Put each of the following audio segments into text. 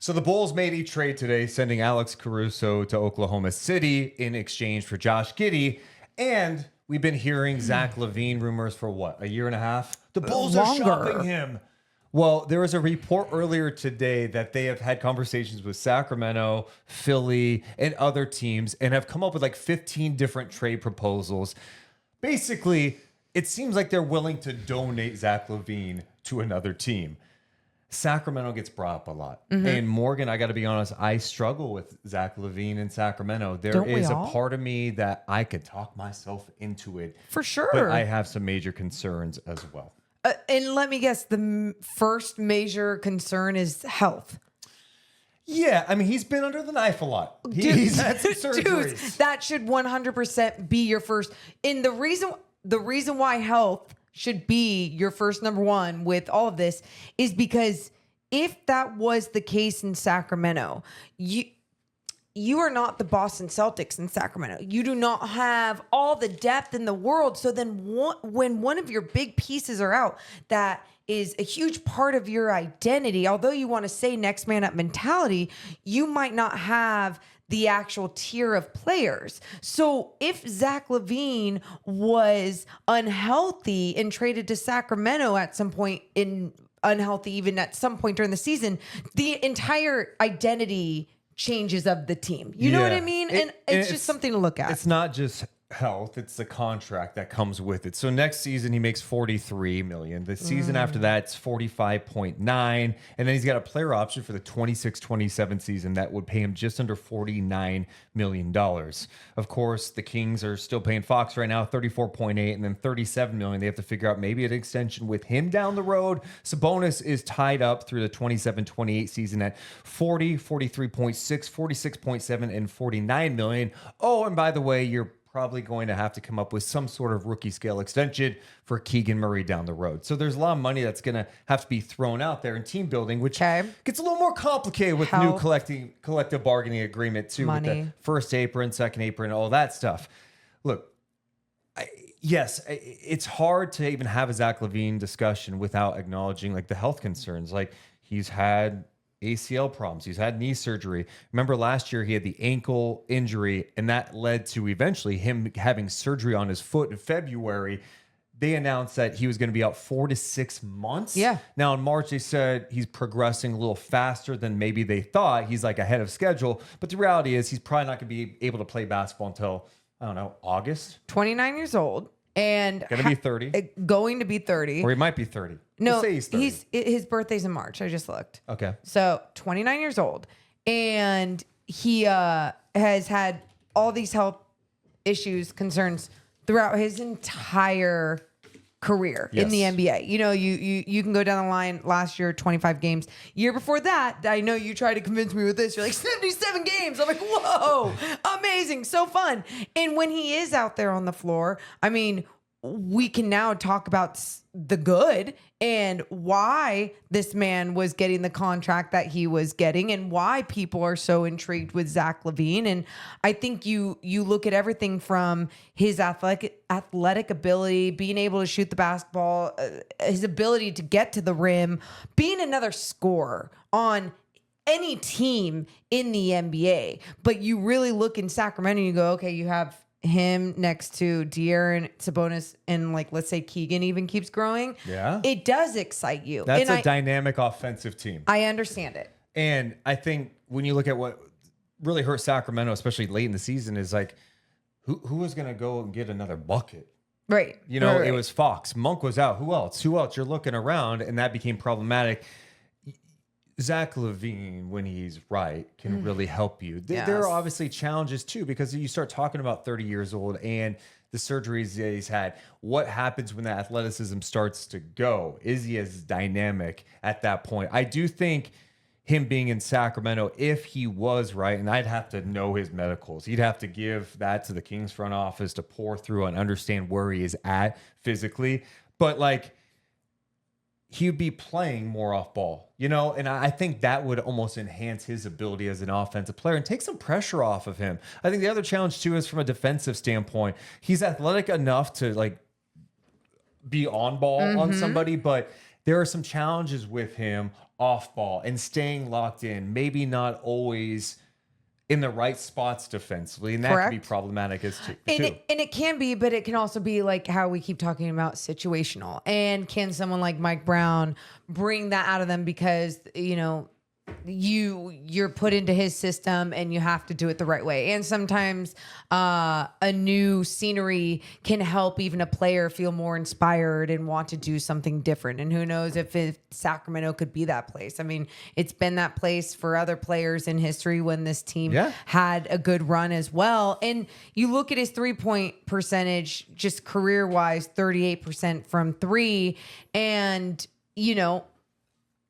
So the Bulls made a trade today, sending Alex Caruso to Oklahoma City in exchange for Josh Giddey. And we've been hearing Zach LaVine rumors for what, a year and a half? The Bulls are shopping him. Well, there was a report earlier today that they have had conversations with Sacramento, Philly, and other teams and have come up with like 15 different trade proposals. Basically, it seems like they're willing to donate Zach LaVine to another team. Sacramento gets brought up a lot. And Morgan, I got to be honest, I struggle with Zach LaVine in Sacramento. There is a part of me that I could talk myself into it. For sure. But I have some major concerns as well. And let me guess, the first major concern is health. Yeah, I mean, he's been under the knife a lot. He's had some surgeries. Dude, that should 100% be your first. And the reason why health should be your first number one with all of this is because if that was the case in Sacramento, you are not the Boston Celtics in Sacramento. You do not have all the depth in the world. So then when one of your big pieces are out, that is a huge part of your identity. Although you want to say next man up mentality, you might not have the actual tier of players. So if Zach LaVine was unhealthy and traded to Sacramento at some point unhealthy, even at some point during the season, the entire identity changes of the team. You know what I mean? And it's just something to look at. It's not just health, it's the contract that comes with it. So next season he makes $43 million. The season after that it's $45.9, and then he's got a player option for the 26-27 season that would pay him just under $49 million. Of course, the Kings are still paying Fox right now $34.8 and then $37 million. They have to figure out maybe an extension with him down the road. Sabonis is tied up through the 27-28 season at 40, 43.6, 46.7, and $49 million. Oh, and by the way, you're probably going to have to come up with some sort of rookie scale extension for Keegan Murray down the road. So there's a lot of money that's going to have to be thrown out there in team building, which gets a little more complicated with new collective bargaining agreement too, with the first apron, second apron, all that stuff. Look, yes, it's hard to even have a Zach LaVine discussion without acknowledging like the health concerns. Like he's had ACL problems. He's had knee surgery. Remember last year he had the ankle injury, and that led to eventually him having surgery on his foot in February. They announced that he was going to be out 4 to 6 months. Yeah. Now in March they said he's progressing a little faster than maybe they thought. He's like ahead of schedule, but the reality is he's probably not going to be able to play basketball until, I don't know, August. 29 years old. And going to be 30. Going to be 30. Or he might be 30. No, he's 30. His birthday's in March. I just looked. Okay. So 29 years old. And he has had all these health issues, concerns throughout his entire career in the NBA. You know, you can go down the line. Last year, 25 games. Year before that, I know you tried to convince me with this. You're like, 77 games. I'm like, whoa, amazing, so fun. And when he is out there on the floor, I mean, we can now talk about the good and why this man was getting the contract that he was getting and why people are so intrigued with Zach LaVine. And I think you look at everything from his athletic ability, being able to shoot the basketball, his ability to get to the rim, being another scorer on any team in the NBA. But you really look in Sacramento and you go, okay, you have him next to De'Aaron, Sabonis, and like let's say Keegan even keeps growing. Yeah, it does excite you. That's a dynamic offensive team. I understand it, and I think when you look at what really hurt Sacramento, especially late in the season, is like who was going to go and get another bucket? Right. You know, it was Fox. Monk was out. Who else? You're looking around, and that became problematic. Zach LaVine, when he's right, can really help you. There are obviously challenges too, because you start talking about 30 years old and the surgeries that he's had. What happens when the athleticism starts to go? Is he as dynamic at that point? I do think him being in Sacramento, if he was right, and I'd have to know his medicals. He'd have to give that to the Kings front office to pour through and understand where he is at physically. But like, he'd be playing more off ball, you know, and I think that would almost enhance his ability as an offensive player and take some pressure off of him. I think the other challenge too is from a defensive standpoint. He's athletic enough to like be on ball on somebody, but there are some challenges with him off ball and staying locked in, maybe not always in the right spots defensively, and that can be Correct. problematic as too. And it can be, but it can also be like how we keep talking about situational. And can someone like Mike Brown bring that out of them because, you're put into his system and you have to do it the right way. And sometimes a new scenery can help even a player feel more inspired and want to do something different. And who knows if Sacramento could be that place. I mean, it's been that place for other players in history when this team had a good run as well. And you look at his 3-point percentage, just career wise, 38% from three. And,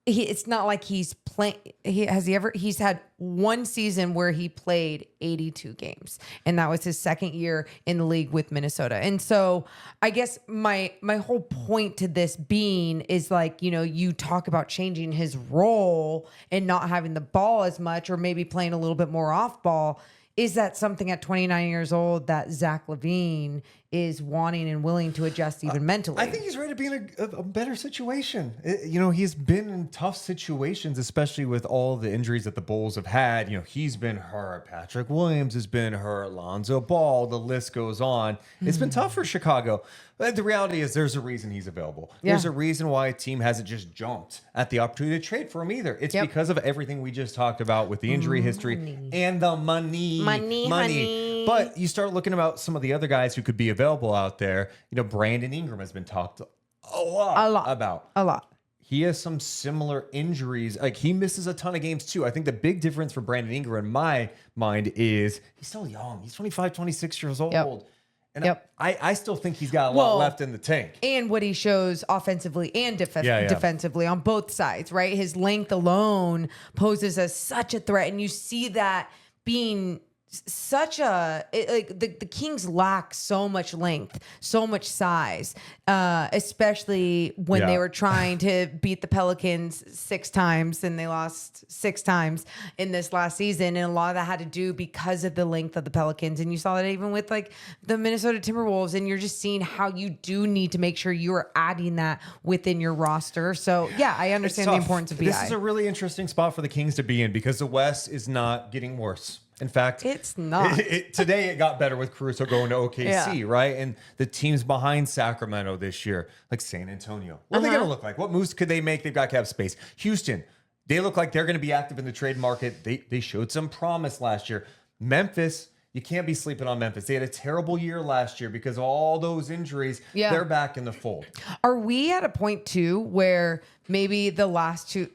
it's not like he's playing. He's had one season where he played 82 games, and that was his second year in the league with Minnesota. And so I guess my whole point to this being is like, you talk about changing his role and not having the ball as much, or maybe playing a little bit more off ball. Is that something at 29 years old that Zach LaVine is wanting and willing to adjust even mentally? I think he's ready to be in a better situation. He's been in tough situations, especially with all the injuries that the Bulls have had. He's been hurt. Patrick Williams has been hurt. Lonzo Ball, the list goes on. It's been tough for Chicago. But the reality is there's a reason he's available. Yeah. There's a reason why a team hasn't just jumped at the opportunity to trade for him either. It's because of everything we just talked about with the injury history and the money. Money. But you start looking about some of the other guys who could be available out there. Brandon Ingram has been talked a lot about. A lot. He has some similar injuries. Like, he misses a ton of games too. I think the big difference for Brandon Ingram in my mind is he's still young. He's 25, 26 years old. Yep. And I still think he's got a lot left in the tank. And what he shows offensively and defensively on both sides, right? His length alone poses as such a threat. And you see that being such the Kings lack so much length, so much size, especially when they were trying to beat the Pelicans 6 times and they lost 6 times in this last season. And a lot of that had to do because of the length of the Pelicans. And you saw that even with like the Minnesota Timberwolves, and you're just seeing how you do need to make sure you are adding that within your roster. So I understand the importance of BI. This is a really interesting spot for the Kings to be in because the West is not getting worse. In fact, it's not. Today it got better with Caruso going to OKC, right? And the teams behind Sacramento this year, like San Antonio, what are they going to look like? What moves could they make? They've got cap space. Houston, they look like they're going to be active in the trade market. They showed some promise last year. Memphis, you can't be sleeping on Memphis. They had a terrible year last year because of all those injuries. They're back in the fold. Are we at a point too where maybe the last two,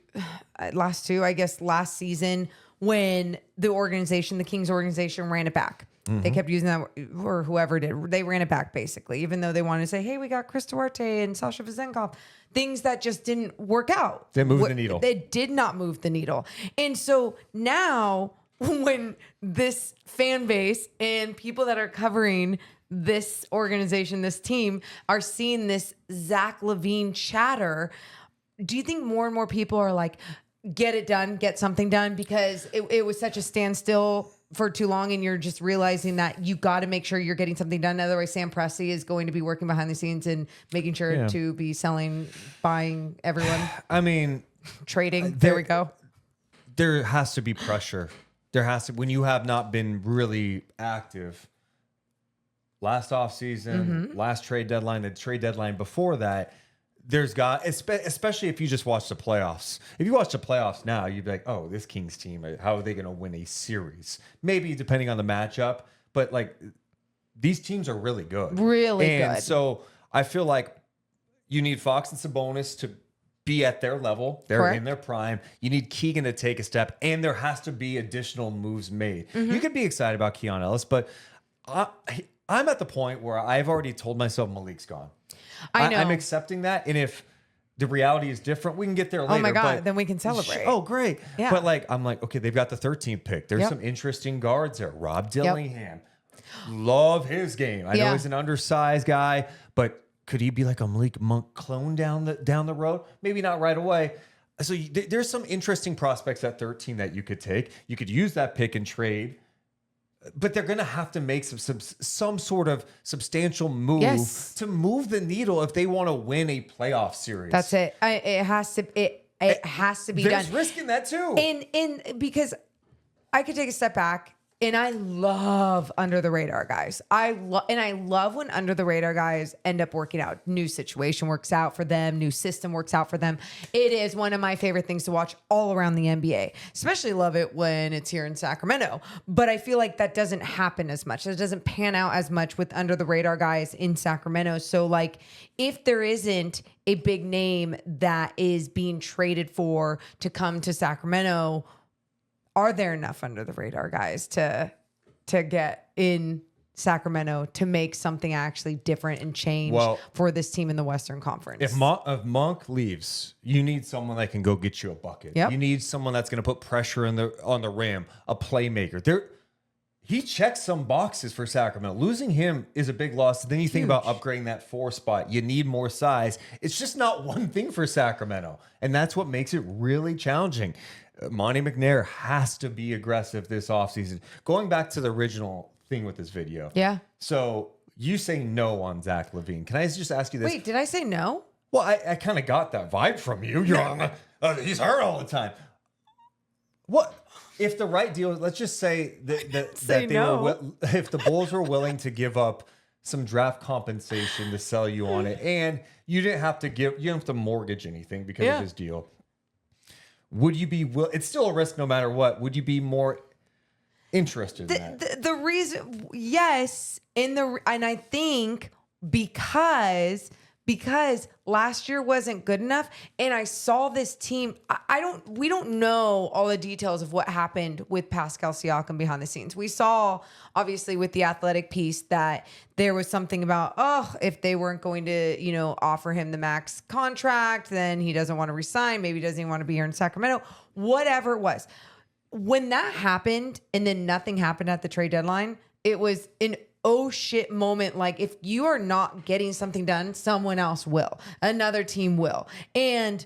I guess last season, when the Kings organization ran it back. They kept using that, or whoever did. They ran it back, basically, even though they wanted to say, hey, we got Chris Duarte and Sasha Vezenkov. Things that just didn't work out. They moved the needle. They did not move the needle. And so now when this fan base and people that are covering this organization, this team, are seeing this Zach LaVine chatter, do you think more and more people are like, get it done, get something done, because it was such a standstill for too long, and you're just realizing that you got to make sure you're getting something done. Otherwise, Sam Presti is going to be working behind the scenes and making sure to be selling, buying everyone. I mean, trading. There we go. There has to be pressure. There has to, when you have not been really active last offseason, last trade deadline, the trade deadline before that. There's got, especially if you just watch the playoffs. If you watch the playoffs now, you'd be like, oh, this Kings team, how are they going to win a series? Maybe depending on the matchup, but like these teams are really good. Really good. And so I feel like you need Fox and Sabonis to be at their level. They're in their prime. You need Keegan to take a step, and there has to be additional moves made. You could be excited about Keon Ellis, but I'm at the point where I've already told myself Malik's gone. I know. I'm accepting that. And if the reality is different, we can get there later. Oh my God, then we can celebrate. Oh, great. Yeah. But like, I'm like, okay, they've got the 13th pick. There's some interesting guards there. Rob Dillingham. Love his game. I know he's an undersized guy, but could he be like a Malik Monk clone down the road? Maybe not right away. So there's some interesting prospects at 13 that you could take. You could use that pick and trade. But they're going to have to make some sort of substantial move to move the needle if they want to win a playoff series. That's it. It It has to be done. There's risk in that too. And because I could take a step back, and I love under the radar guys. I love when under the radar guys end up working out. New situation works out for them. New system works out for them. It is one of my favorite things to watch all around the NBA. Especially love it when it's here in Sacramento. But I feel like that doesn't happen as much. It doesn't pan out as much with under the radar guys in Sacramento. So like, if there isn't a big name that is being traded for to come to Sacramento, are there enough under the radar guys to get in Sacramento to make something actually different and change for this team in the Western Conference? If Monk leaves, you need someone that can go get you a bucket. Yep. You need someone that's going to put pressure on the rim, a playmaker. He checks some boxes for Sacramento. Losing him is a big loss. Then you think about upgrading that 4 spot. You need more size. It's just not one thing for Sacramento. And that's what makes it really challenging. Monty McNair has to be aggressive this offseason. Going back to the original thing with this video. Yeah. So you say no on Zach LaVine. Can I just ask you this? Wait, did I say no? Well, I kind of got that vibe from you. You're on he's hurt all the time. What if the right deal? Let's just say that they were. If the Bulls were willing to give up some draft compensation to sell you on it, and you didn't have to mortgage anything because of his deal. Would you be? It's still a risk, no matter what. Would you be more interested in that? The reason, yes, and I think because last year wasn't good enough, and I saw this team. We don't know all the details of what happened with Pascal Siakam behind the scenes. We saw obviously with the Athletic piece that there was something about if they weren't going to offer him the max contract, then he doesn't want to resign. Maybe he doesn't even want to be here in Sacramento. Whatever it was, when that happened, and then nothing happened at the trade deadline, it was an oh shit moment. Like, if you are not getting something done, someone else will. Another team will. And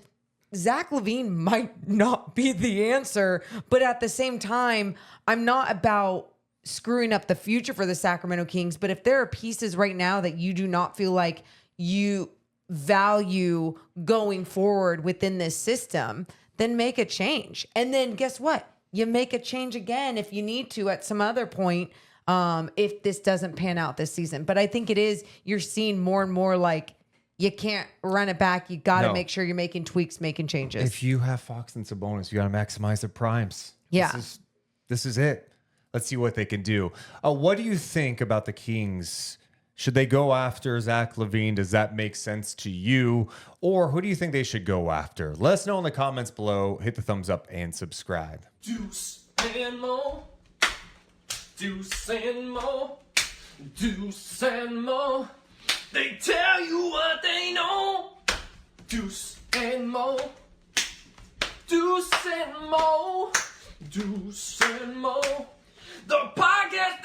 Zach LaVine might not be the answer, but at the same time, I'm not about screwing up the future for the Sacramento Kings. But if there are pieces right now that you do not feel like you value going forward within this system, then make a change. And then guess what? You make a change again if you need to at some other point, if this doesn't pan out this season. But I think you're seeing more and more like you can't run it back. You got to make sure you're making tweaks, making changes. If you have Fox and Sabonis, you got to maximize their primes. Yeah. This is it. Let's see what they can do. What do you think about the Kings? Should they go after Zach LaVine? Does that make sense to you? Or who do you think they should go after? Let us know in the comments below. Hit the thumbs up and subscribe. Deuce and Mo. Deuce and Mo, Deuce and Mo, they tell you what they know. Deuce and Mo, Deuce and Mo, Deuce and Mo, the podcast